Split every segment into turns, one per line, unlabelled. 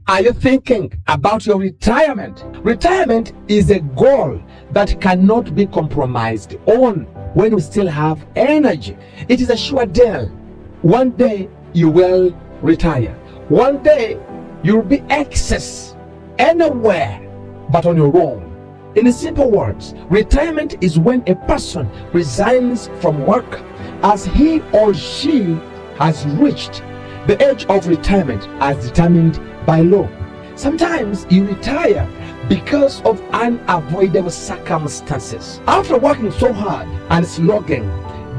Are you thinking about your retirement? Retirement is a goal that cannot be compromised on when you still have energy. It is a sure deal. One day you will retire. One day you'll be excess anywhere but on your own. In simple words, retirement is when a person resigns from work as he or she has reached the age of retirement as determined by law. Sometimes you retire because of unavoidable circumstances. After working so hard and slogging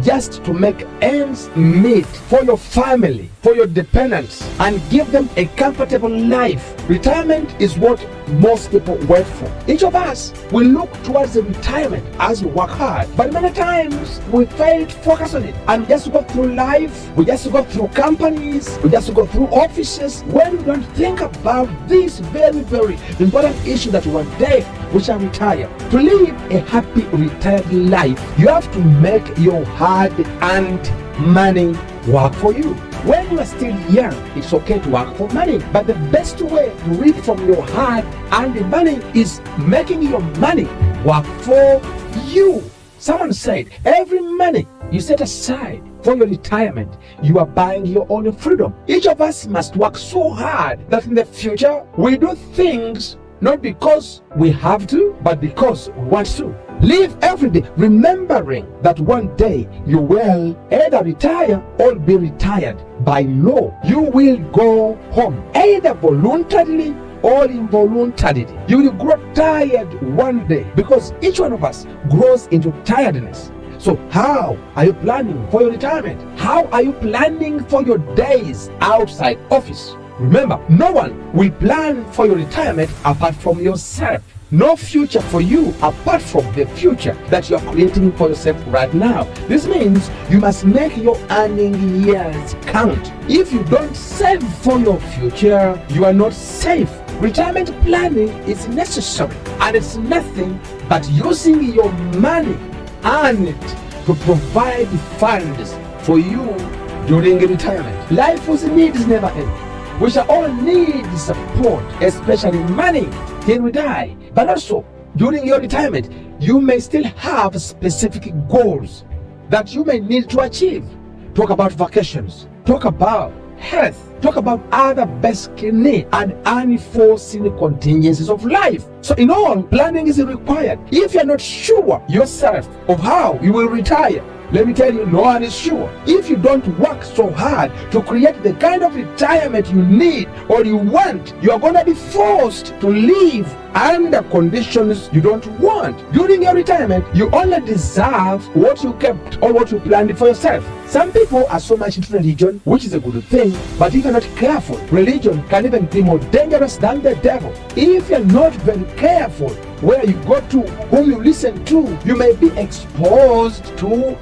just to make ends meet for your family, for your dependents, and give them a comfortable life, retirement is what most people wait for. Each of us will look towards the retirement as we work hard, but many times we fail to focus on it and just go through life, we just go through companies, we just go through offices when we don't think about this very, very important issue that one day we shall retire. To live a happy retired life, you have to make your hard-earned money work for you. When you are still young, it's okay to work for money, but the best way to reap from your hard-earned money is making your money work for you. Someone said, every money you set aside for your retirement, you are buying your own freedom. Each of us must work so hard that in the future we do things not because we have to, but because we want to. Live every day remembering that one day you will either retire or be retired by law. You will go home either voluntarily or involuntarily. You will grow tired one day because each one of us grows into tiredness. So how are you planning for your retirement? How are you planning for your days outside office? Remember, no one will plan for your retirement apart from yourself. No future for you apart from the future that you are creating for yourself right now. This means you must make your earning years count. If you don't save for your future, you are not safe. Retirement planning is necessary, and it's nothing but using your money and to provide funds for you during retirement. Life's needs never end. We shall all need support, especially money, till we die. But also, during your retirement, you may still have specific goals that you may need to achieve. Talk about vacations, talk about health, talk about other basic needs and unforeseen contingencies of life. So in all, planning is required. If you're not sure yourself of how you will retire, let me tell you, no one is sure. If you don't work so hard to create the kind of retirement you need or you want, you are going to be forced to live under conditions you don't want. During your retirement, you only deserve what you kept or what you planned for yourself. Some people are so much into religion, which is a good thing, but if you're not careful, religion can even be more dangerous than the devil. If you're not very careful where you go to, whom you listen to, you may be exposed to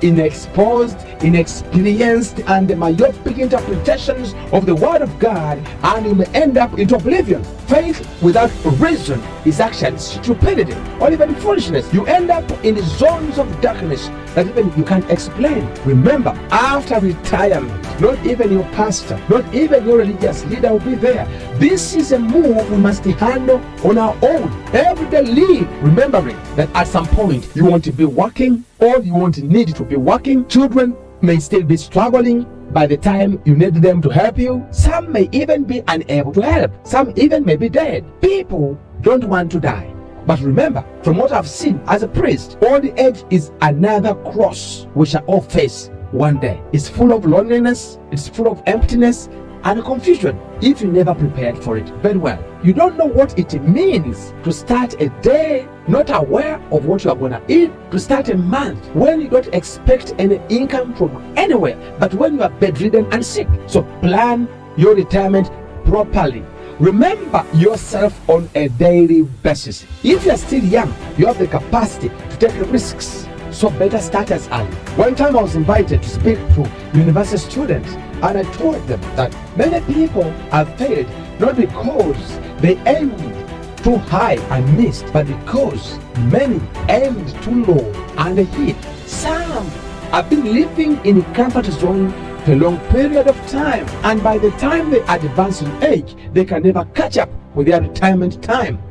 inexperienced and myopic interpretations of the word of God, and you may end up into oblivion. Faith without reason is actually stupidity or even foolishness. You end up in the zones of darkness that even you can't explain. Remember, after retirement, not even your pastor, not even your religious leader will be there. This is a move we must handle on our own. Every day live remembering that at some point you want to be working or you won't need to be working. Children may still be struggling by the time you need them to help you. Some may even be unable to help. Some even may be dead. People don't want to die. But remember, from what I've seen as a priest, old age is another cross we shall all face one day. It's full of loneliness, it's full of emptiness and confusion if you never prepared for it very well. You don't know what it means to start a day not aware of what you are going to eat, to start a month when you don't expect any income from anywhere, but when you are bedridden and sick. So plan your retirement properly. Remember yourself on a daily basis. If you are still young, you have the capacity to take risks. So better start as early. One time I was invited to speak to university students, and I told them that many people have failed not because they aimed too high and missed, but because many aimed too low and hit. Some have been living in a comfort zone for a long period of time, and by the time they advance in age, they can never catch up with their retirement time.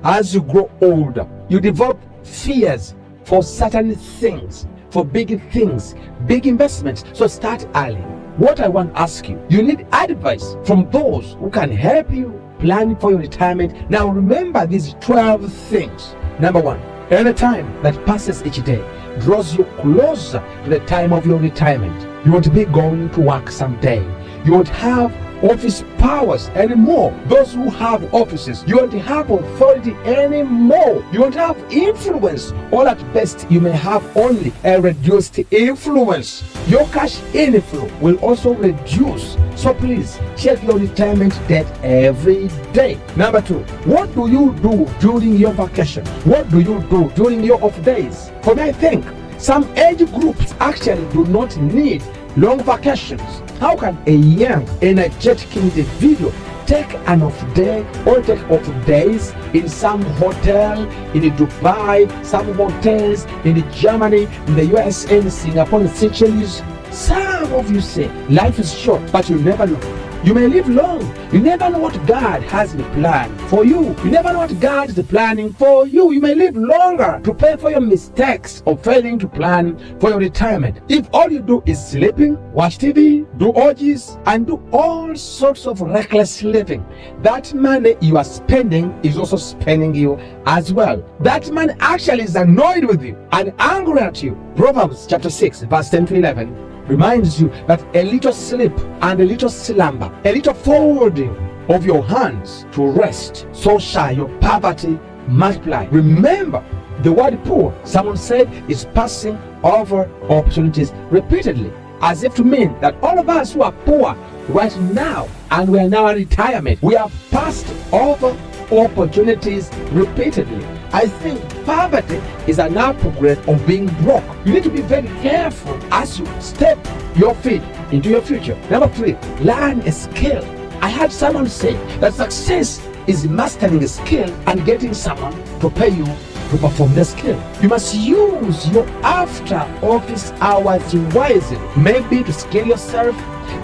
As you grow older, you develop fears for certain things, for big things, big investments. So start early. What I want to ask you, you need advice from those who can help you plan for your retirement. Now remember these 12 things. Number one, any time that passes each day draws you closer to the time of your retirement. You won't be going to work someday. You won't have office powers anymore. Those who have offices, you won't have authority anymore. You won't have influence, or at best you may have only a reduced influence. Your cash inflow will also reduce. So please check your retirement debt every day. Number two, what do you do during your vacation? What do you do during your off days? For me, I think some age groups actually do not need long vacations. How can a young, energetic individual take an off day or take off days in some hotel in Dubai, some hotels in Germany, in the US, in Singapore, in Seychelles? Some of you say life is short, but you never know. You may live long. You never know what God has in plan for you. You never know what God is planning for you. You may live longer to pay for your mistakes of failing to plan for your retirement. If all you do is sleeping, watch TV, do orgies, and do all sorts of reckless living, that money you are spending is also spending you as well. That man actually is annoyed with you and angry at you. Proverbs chapter 6, verse 10 to 11 reminds you that a little sleep and a little slumber, a little folding of your hands to rest, so shall your poverty multiply. Remember, the word poor, someone said, is passing over opportunities repeatedly, as if to mean that all of us who are poor right now and we are now in retirement, we have passed over opportunities repeatedly. I think poverty is an upgrade of being broke. You need to be very careful as you step your feet into your future. Number three, learn a skill. I had someone say that success is mastering a skill and getting someone to pay you to perform the skill. You must use your after office hours wisely, maybe to skill yourself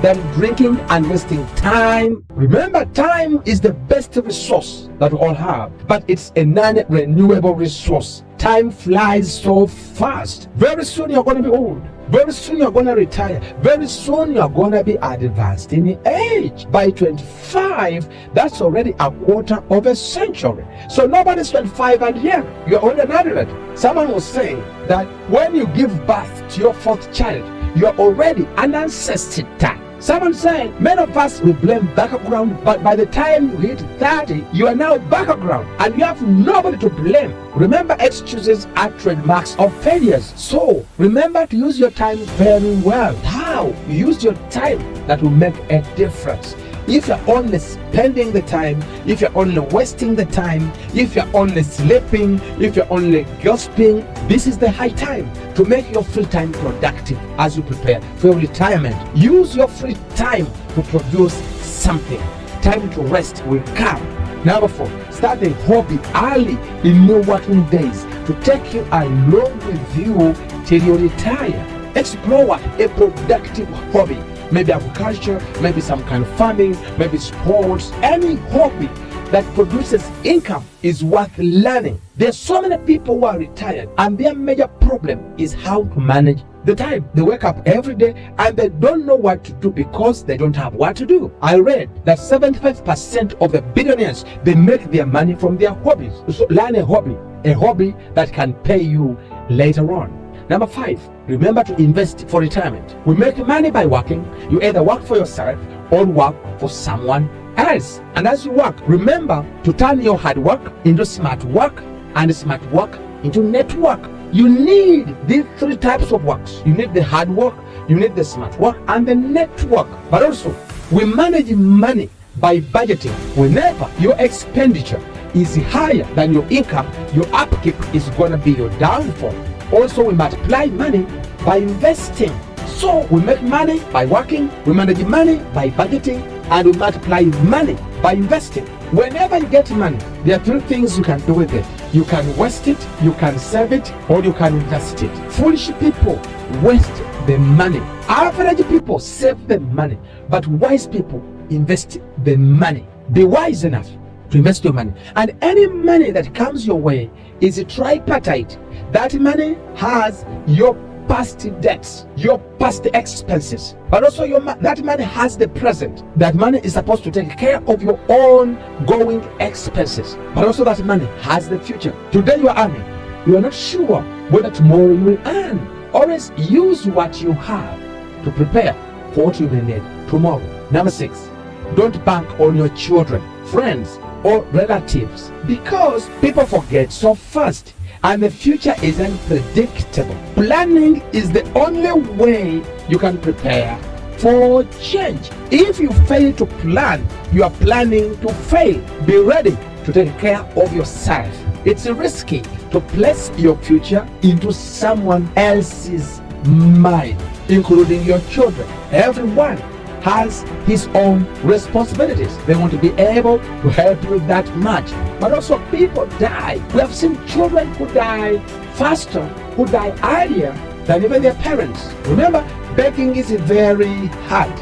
than drinking and wasting time. Remember, time is the best resource that we all have, but it's a non-renewable resource. Time flies so fast. Very soon you're going to be old. Very soon you're going to retire. Very soon you're going to be advanced in age. By 25, that's already a quarter of a century. So nobody's 25 and young. You're only 100. Someone was saying that when you give birth to your fourth child, you're already an ancestor. Someone said, many of us will blame background, but by the time you hit 30, you are now background and you have nobody to blame. Remember, excuses are trademarks of failures. So remember to use your time very well. How you use your time, that will make a difference. If you're only spending the time, if you're only wasting the time, if you're only sleeping, if you're only gossiping, this is the high time to make your free time productive as you prepare for your retirement. Use your free time to produce something. Time to rest will come. Number four, start a hobby early in your working days to take you along with you till you retire. Explore a productive hobby. Maybe agriculture, maybe some kind of farming, maybe sports. Any hobby that produces income is worth learning. There's so many people who are retired and their major problem is how to manage the time. They wake up every day and they don't know what to do because they don't have what to do. I read that 75% of the billionaires, they make their money from their hobbies. So learn a hobby that can pay you later on. Number five, remember to invest for retirement. We make money by working. You either work for yourself or work for someone else. And as you work, remember to turn your hard work into smart work and smart work into network. You need these three types of works. You need the hard work, you need the smart work, and the network. But also, we manage money by budgeting. Whenever your expenditure is higher than your income, your upkeep is going to be your downfall. Also, we multiply money by investing. So we make money by working, we manage money by budgeting, and we multiply money by investing. Whenever you get money, there are three things you can do with it. You can waste it, you can save it, or you can invest it. Foolish people waste the money. Average people save the money, but wise people invest the money. Be wise enough to invest your money. And any money that comes your way is a tripartite. That money has your past debts, your past expenses, but also that money has the present. That money is supposed to take care of your ongoing expenses, but also that money has the future. Today you are earning, you are not sure whether tomorrow you will earn. Always use what you have to prepare for what you may need tomorrow. Number 6, don't bank on your children, friends, or relatives, because people forget so fast and the future is unpredictable. Planning is the only way you can prepare for change. If you fail to plan, you are planning to fail. Be ready to take care of yourself. It's risky to place your future into someone else's mind, including your children. Everyone has his own responsibilities. They want to be able to help you that much. But also people die. We have seen children who die faster, who die earlier than even their parents. Remember, begging is very hard.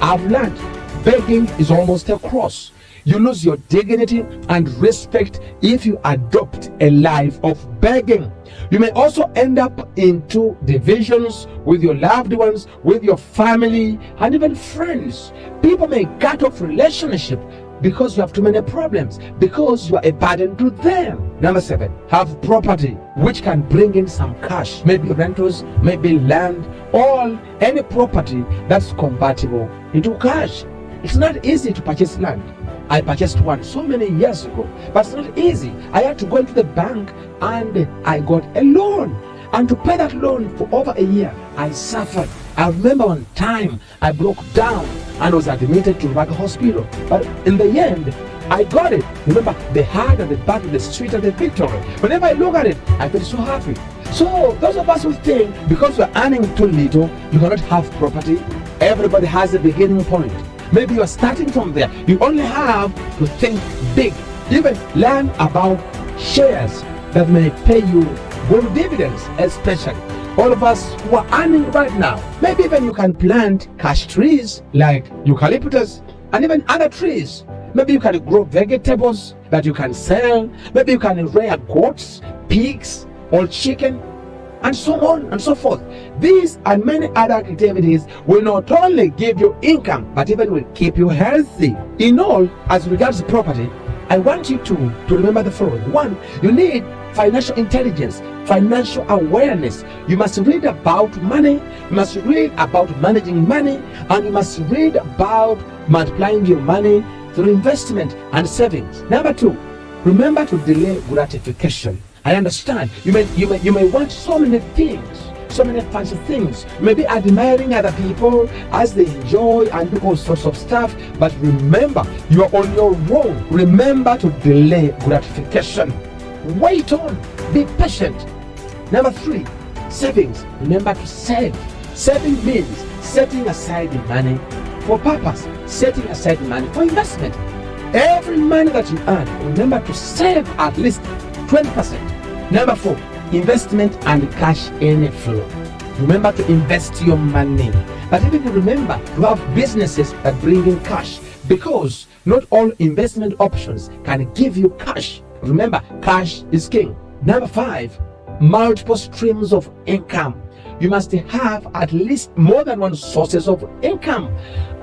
I've learned begging is almost a cross. You lose your dignity and respect if you adopt a life of begging. You may also end up into divisions with your loved ones, with your family, and even friends. People may cut off relationship because you have too many problems, because you are a burden to them. Number 7, have property which can bring in some cash, maybe rentals, maybe land, or any property that's convertible into cash. It's not easy to purchase land. I purchased one so many years ago, but it's not easy. I had to go into the bank and I got a loan. And to pay that loan for over a year, I suffered. I remember one time I broke down and was admitted to Rubaga Hospital. But in the end, I got it. Remember, the hard and the bad, the sweet and the victory. Whenever I look at it, I feel so happy. So those of us who think because we're earning too little, you cannot have property. Everybody has a beginning point. Maybe you are starting from there. You only have to think big. Even learn about shares that may pay you good dividends, especially all of us who are earning right now. Maybe even you can plant cash trees like eucalyptus and even other trees. Maybe you can grow vegetables that you can sell. Maybe you can rear goats, pigs, or chicken, and so on and so forth. These and many other activities will not only give you income, but even will keep you healthy. In all, as regards property, I want you to remember the following. 1, you need financial intelligence, financial awareness. You must read about money, you must read about managing money, and you must read about multiplying your money through investment and savings. Number 2, remember to delay gratification. I understand you may want so many things, so many fancy things. You may be admiring other people as they enjoy and do all sorts of stuff, but remember, you are on your own. Remember to delay gratification. Wait on, be patient. Number 3, savings. Remember to save. Saving means setting aside money for purpose, setting aside money for investment. Every money that you earn, remember to save at least 20%. Number 4, investment and cash inflow. Remember to invest your money. But even remember to have businesses that bring in cash, because not all investment options can give you cash. Remember, cash is king. Number 5, multiple streams of income. You must have at least more than one sources of income.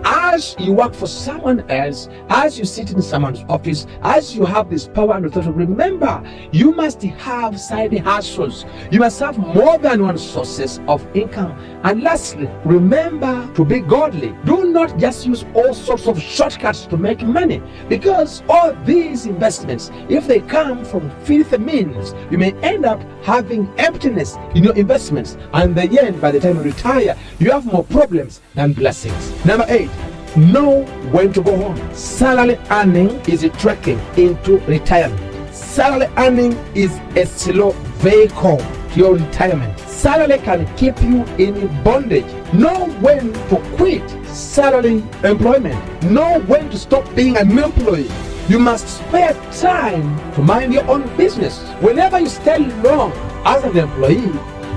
As you work for someone else, as you sit in someone's office, as you have this power and authority, remember, you must have side hustles. You must have more than one sources of income. And lastly, remember to be godly. Do not just use all sorts of shortcuts to make money, because all these investments, if they come from filthy means, you may end up having emptiness in your investments, and in the end, by the time you retire, you have more problems than blessings. Number 8, know when to go home. Salary earning is trekking into retirement. Salary earning is a slow vehicle to your retirement. Salary can keep you in bondage. Know when to quit salary employment. Know when to stop being an employee. You must spare time to mind your own business. Whenever you stay long as an employee,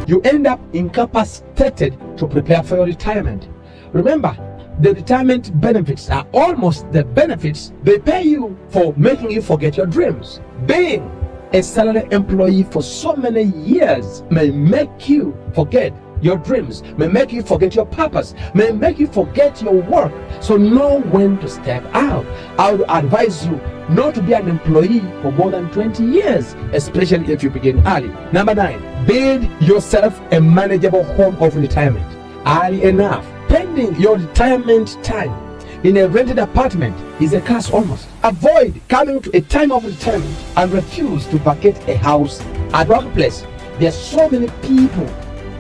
you end up incapacitated to prepare for your retirement. Remember, the retirement benefits are almost the benefits they pay you for making you forget your dreams. Being a salary employee for so many years may make you forget your dreams, may make you forget your purpose, may make you forget your work. So know when to step out. I would advise you not to be an employee for more than 20 years, especially if you begin early. Number 9, build yourself a manageable home of retirement early enough. Spending your retirement time in a rented apartment is a curse almost. Avoid coming to a time of retirement and refuse to vacate a house at workplace. There are so many people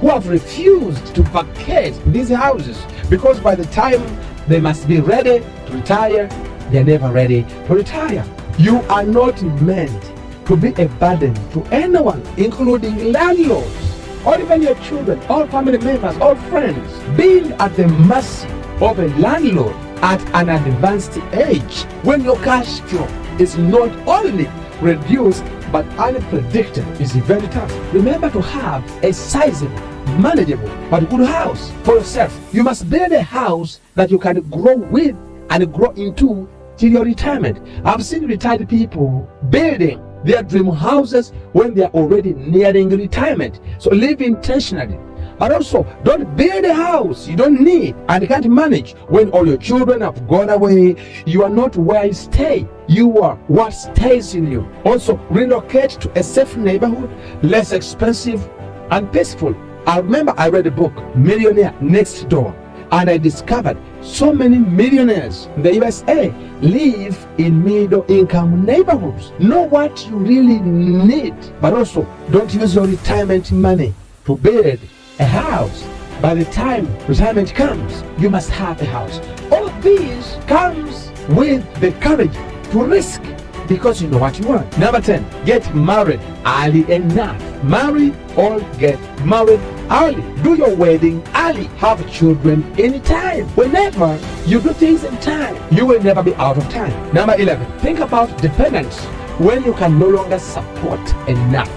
who have refused to vacate these houses because by the time they must be ready to retire, they're never ready to retire. You are not meant to be a burden to anyone, including landlords, or even your children, or family members, or friends. Being at the mercy of a landlord at an advanced age, when your cash flow is not only reduced but unpredictable, is very tough. Remember to have a sizable, manageable, but good house for yourself. You must build a house that you can grow with and grow into till your retirement. I've seen retired people building their dream houses when they are already nearing retirement. So live intentionally. But also, don't build a house you don't need and can't manage when all your children have gone away. You are not where you stay. You are what stays in you. Also, relocate to a safe neighborhood, less expensive and peaceful. I remember I read a book, Millionaire Next Door, and I discovered so many millionaires in the USA live in middle-income neighborhoods. Know what you really need, but also don't use your retirement money to build a house. By the time retirement comes, you must have a house. All of these comes with the courage to risk because you know what you want. Number 10, get married early enough. Marry or get married early. Do your wedding early. Have children anytime. Whenever you do things in time, you will never be out of time. Number 11, think about dependence when you can no longer support enough.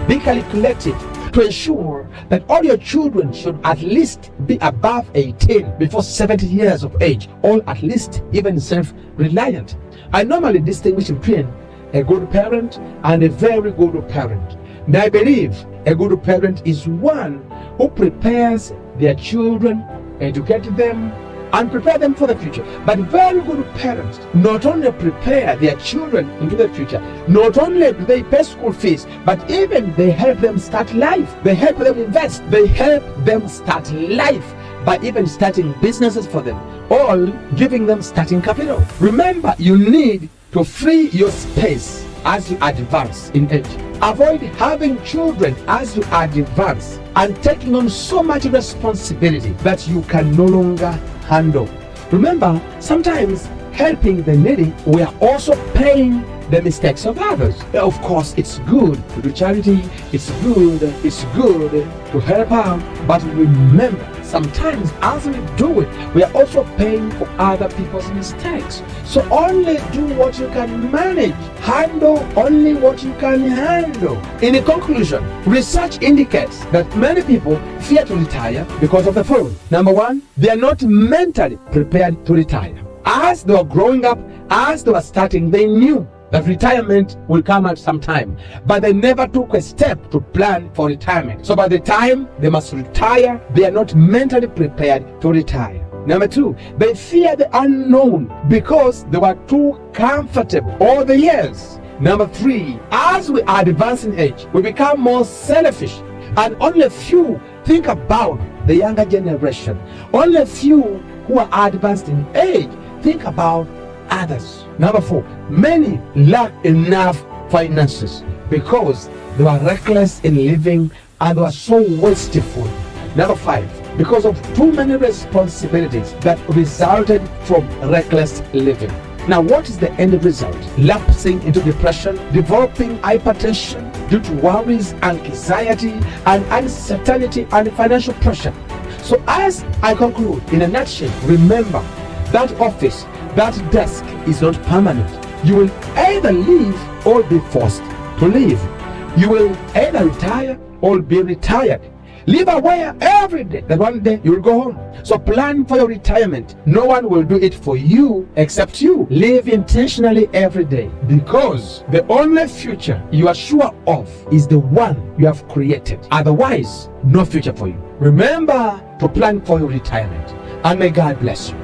Be calculated to ensure that all your children should at least be above 18 before 70 years of age, or at least even self-reliant. I normally distinguish between a good parent and a very good parent. And I believe a good parent is one who prepares their children, educate them, and prepare them for the future. But very good parents not only prepare their children into the future, not only do they pay school fees, but even they help them start life. They help them invest. They help them start life by even starting businesses for them, or giving them starting capital. Remember, you need to free your space as you advance in age. Avoid having children as you advance and taking on so much responsibility that you can no longer handle. Remember, sometimes helping the needy, we are also paying the mistakes of others. Of course, it's good to do charity, it's good to help out, but remember, sometimes as we do it, we are also paying for other people's mistakes. So only do what you can manage. Handle only what you can handle. In conclusion, research indicates that many people fear to retire because of the following. Number 1, they are not mentally prepared to retire. As they were growing up, as they were starting, they knew that retirement will come at some time, but they never took a step to plan for retirement. So by the time they must retire, they are not mentally prepared to retire. Number 2, they fear the unknown because they were too comfortable all the years. Number 3, as we advance in age, we become more selfish, and only a few think about the younger generation. Only a few who are advanced in age think about others. Number 4, many lack enough finances because they were reckless in living and they were so wasteful. Number 5, because of too many responsibilities that resulted from reckless living. Now, what is the end result? Lapsing into depression, developing hypertension due to worries, anxiety, and uncertainty and financial pressure. So as I conclude, in a nutshell, remember that office, that desk is not permanent. You will either live or be forced to live. You will either retire or be retired. Live aware every day that one day you will go home. So plan for your retirement. No one will do it for you except you. Live intentionally every day, because the only future you are sure of is the one you have created. Otherwise, no future for you. Remember to plan for your retirement, and may God bless you.